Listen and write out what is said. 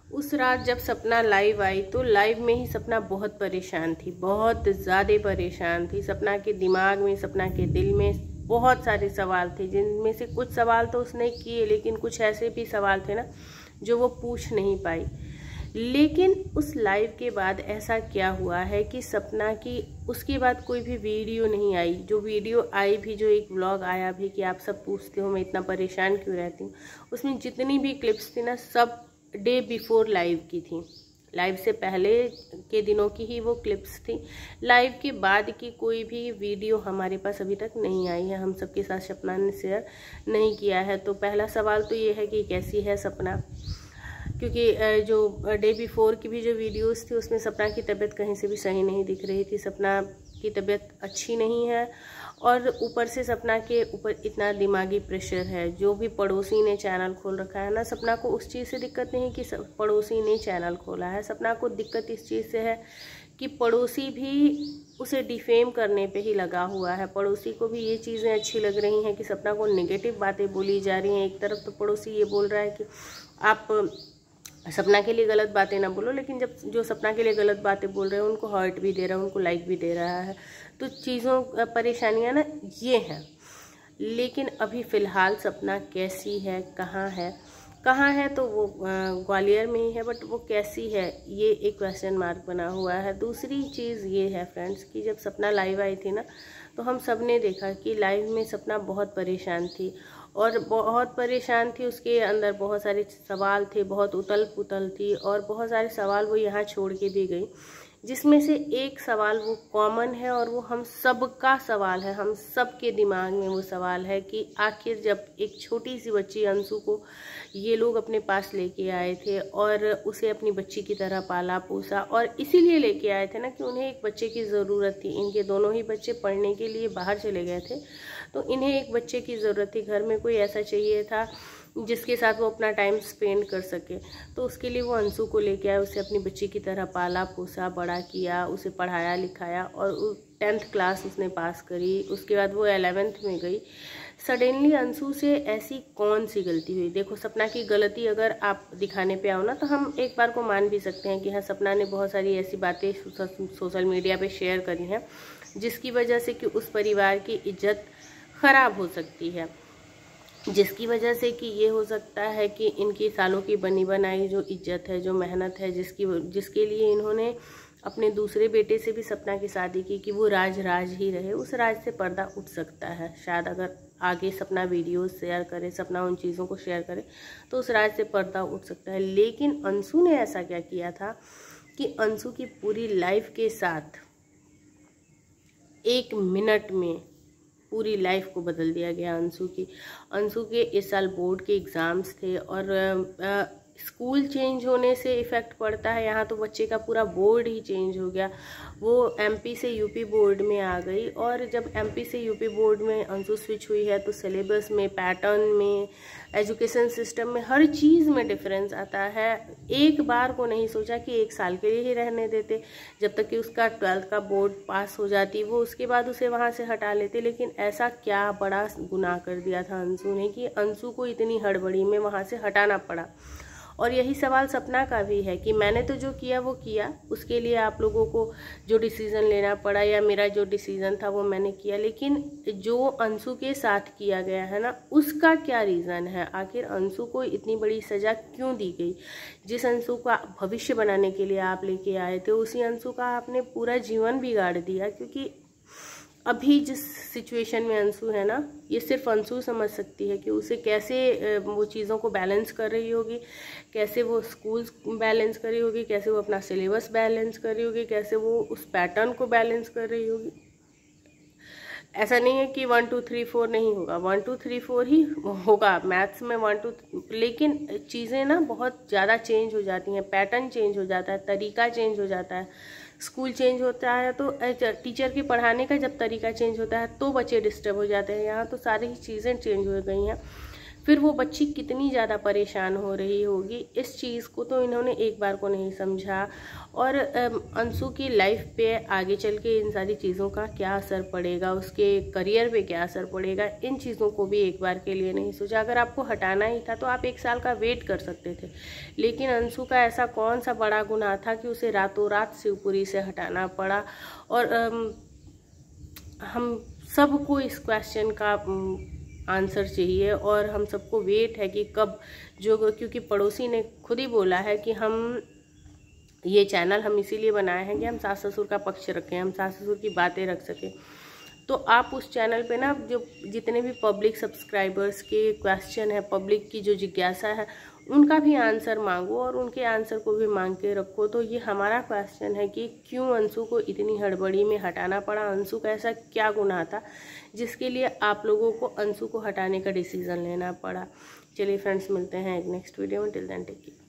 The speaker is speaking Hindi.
उस रात जब सपना लाइव आई तो लाइव में ही सपना बहुत परेशान थी, बहुत ज़्यादा परेशान थी। सपना के दिमाग में, सपना के दिल में बहुत सारे सवाल थे, जिनमें से कुछ सवाल तो उसने किए, लेकिन कुछ ऐसे भी सवाल थे ना जो वो पूछ नहीं पाई। लेकिन उस लाइव के बाद ऐसा क्या हुआ है कि सपना की उसके बाद कोई भी वीडियो नहीं आई। जो वीडियो आई भी, जो एक व्लॉग आया भी कि आप सब पूछते हो मैं इतना परेशान क्यों रहती हूँ, उसमें जितनी भी क्लिप्स थी ना सब डे बिफोर लाइव की थी। लाइव से पहले के दिनों की ही वो क्लिप्स थी। लाइव के बाद की कोई भी वीडियो हमारे पास अभी तक नहीं आई है, हम सबके साथ सपना ने शेयर नहीं किया है। तो पहला सवाल तो ये है कि कैसी है सपना, क्योंकि जो डे बिफोर की भी जो वीडियोस थी उसमें सपना की तबीयत कहीं से भी सही नहीं दिख रही थी। सपना की तबीयत अच्छी नहीं है और ऊपर से सपना के ऊपर इतना दिमागी प्रेशर है। जो भी पड़ोसी ने चैनल खोल रखा है ना, सपना को उस चीज़ से दिक्कत नहीं कि पड़ोसी ने चैनल खोला है, सपना को दिक्कत इस चीज़ से है कि पड़ोसी भी उसे डिफेम करने पे ही लगा हुआ है। पड़ोसी को भी ये चीज़ें अच्छी लग रही हैं कि सपना को नेगेटिव बातें बोली जा रही हैं। एक तरफ तो पड़ोसी ये बोल रहा है कि आप सपना के लिए गलत बातें ना बोलो, लेकिन जब जो सपना के लिए गलत बातें बोल रहे हैं उनको हर्ट भी दे रहा है, उनको लाइक भी दे रहा है। तो चीज़ों परेशानियां ना ये हैं। लेकिन अभी फ़िलहाल सपना कैसी है, कहाँ है तो वो ग्वालियर में ही है, बट वो कैसी है ये एक क्वेश्चन मार्क बना हुआ है। दूसरी चीज़ ये है फ्रेंड्स कि जब सपना लाइव आई थी ना तो हम सब ने देखा कि लाइव में सपना बहुत परेशान थी और बहुत परेशान थी। उसके अंदर बहुत सारे सवाल थे, बहुत उथल पुथल थी और बहुत सारे सवाल वो यहाँ छोड़ के भी गई, जिसमें से एक सवाल वो कॉमन है और वो हम सबका सवाल है, हम सब के दिमाग में वो सवाल है कि आखिर जब एक छोटी सी बच्ची अंशु को ये लोग अपने पास लेके आए थे और उसे अपनी बच्ची की तरह पाला पोसा, और इसीलिए लेके आए थे ना कि उन्हें एक बच्चे की ज़रूरत थी। इनके दोनों ही बच्चे पढ़ने के लिए बाहर चले गए थे, तो इन्हें एक बच्चे की ज़रूरत थी। घर में कोई ऐसा चाहिए था जिसके साथ वो अपना टाइम स्पेंड कर सके, तो उसके लिए वो अंशु को लेके आए, उसे अपनी बच्ची की तरह पाला पोसा, बड़ा किया, उसे पढ़ाया लिखाया और 10th क्लास उसने पास करी। उसके बाद वो 11th में गई। सडनली अंशु से ऐसी कौन सी गलती हुई? देखो, सपना की गलती अगर आप दिखाने पे आओ ना तो हम एक बार को मान भी सकते हैं कि हाँ, सपना ने बहुत सारी ऐसी बातें सोशल मीडिया पे शेयर करी हैं जिसकी वजह से कि उस परिवार की इज्जत खराब हो सकती है, जिसकी वजह से कि ये हो सकता है कि इनकी सालों की बनी बनाई जो इज्जत है, जो मेहनत है, जिसके लिए इन्होंने अपने दूसरे बेटे से भी सपना की शादी की कि वो राज ही रहे, उस राज से पर्दा उठ सकता है। शायद अगर आगे सपना वीडियोस शेयर करे, सपना उन चीज़ों को शेयर करे तो उस राज से पर्दा उठ सकता है। लेकिन अंशु ने ऐसा क्या किया था कि अंशु की पूरी लाइफ के साथ 1 मिनट में पूरी लाइफ को बदल दिया गया अंशु के इस साल बोर्ड के एग्ज़ाम्स थे और स्कूल चेंज होने से इफ़ेक्ट पड़ता है। यहाँ तो बच्चे का पूरा बोर्ड ही चेंज हो गया। वो एमपी से यूपी बोर्ड में आ गई और जब एमपी से यूपी बोर्ड में अंशु स्विच हुई है तो सिलेबस में, पैटर्न में, एजुकेशन सिस्टम में, हर चीज़ में डिफरेंस आता है। एक बार को नहीं सोचा कि 1 साल के लिए ही रहने देते, जब तक कि उसका 12th का बोर्ड पास हो जाती, वो उसके बाद उसे वहाँ से हटा लेते। लेकिन ऐसा क्या बड़ा गुनाह कर दिया था अंशु ने कि अंशु को इतनी हड़बड़ी में वहाँ से हटाना पड़ा। और यही सवाल सपना का भी है कि मैंने तो जो किया वो किया, उसके लिए आप लोगों को जो डिसीज़न लेना पड़ा या मेरा जो डिसीज़न था वो मैंने किया, लेकिन जो अंशु के साथ किया गया है ना उसका क्या रीज़न है? आखिर अंशु को इतनी बड़ी सज़ा क्यों दी गई? जिस अंशु का भविष्य बनाने के लिए आप लेके आए थे उसी अंशु का आपने पूरा जीवन बिगाड़ दिया। क्योंकि अभी जिस सिचुएशन में अंशु है ना, ये सिर्फ अंशु समझ सकती है कि उसे कैसे वो चीज़ों को बैलेंस कर रही होगी, कैसे वो स्कूल बैलेंस कर रही होगी, कैसे वो अपना सिलेबस बैलेंस कर रही होगी, कैसे वो उस पैटर्न को बैलेंस कर रही होगी। ऐसा नहीं है कि 1 2 3 4 नहीं होगा, 1 2 3 4 ही होगा मैथ्स में 1 2, लेकिन चीज़ें ना बहुत ज़्यादा चेंज हो जाती हैं, पैटर्न चेंज हो जाता है, तरीका चेंज हो जाता है। स्कूल चेंज होता है तो टीचर के पढ़ाने का जब तरीका चेंज होता है तो बच्चे डिस्टर्ब हो जाते हैं। यहाँ तो सारी ही चीज़ें चेंज हो गई हैं। फिर वो बच्ची कितनी ज़्यादा परेशान हो रही होगी। इस चीज़ को तो इन्होंने एक बार को नहीं समझा। और अंशु की लाइफ पे आगे चल के इन सारी चीज़ों का क्या असर पड़ेगा, उसके करियर पे क्या असर पड़ेगा, इन चीज़ों को भी एक बार के लिए नहीं सोचा। अगर आपको हटाना ही था तो आप 1 साल का वेट कर सकते थे, लेकिन अंशु का ऐसा कौन सा बड़ा गुनाह था कि उसे रातों रात शिवपुरी से हटाना पड़ा। और हम सबको इस क्वेश्चन का आंसर चाहिए और हम सबको वेट है कि कब क्योंकि पड़ोसी ने खुद ही बोला है कि हम ये चैनल हम इसीलिए बनाए हैं कि हम सास ससुर का पक्ष रखें, हम सास ससुर की बातें रख सकें। तो आप उस चैनल पे ना जो जितने भी पब्लिक सब्सक्राइबर्स के क्वेश्चन है, पब्लिक की जो जिज्ञासा है, उनका भी आंसर मांगो और उनके आंसर को भी मांग के रखो। तो ये हमारा क्वेश्चन है कि क्यों अंशु को इतनी हड़बड़ी में हटाना पड़ा, अंशु का ऐसा क्या गुनाह था जिसके लिए आप लोगों को अंशु को हटाने का डिसीज़न लेना पड़ा। चलिए फ्रेंड्स, मिलते हैं एक नेक्स्ट वीडियो में। Till then take care.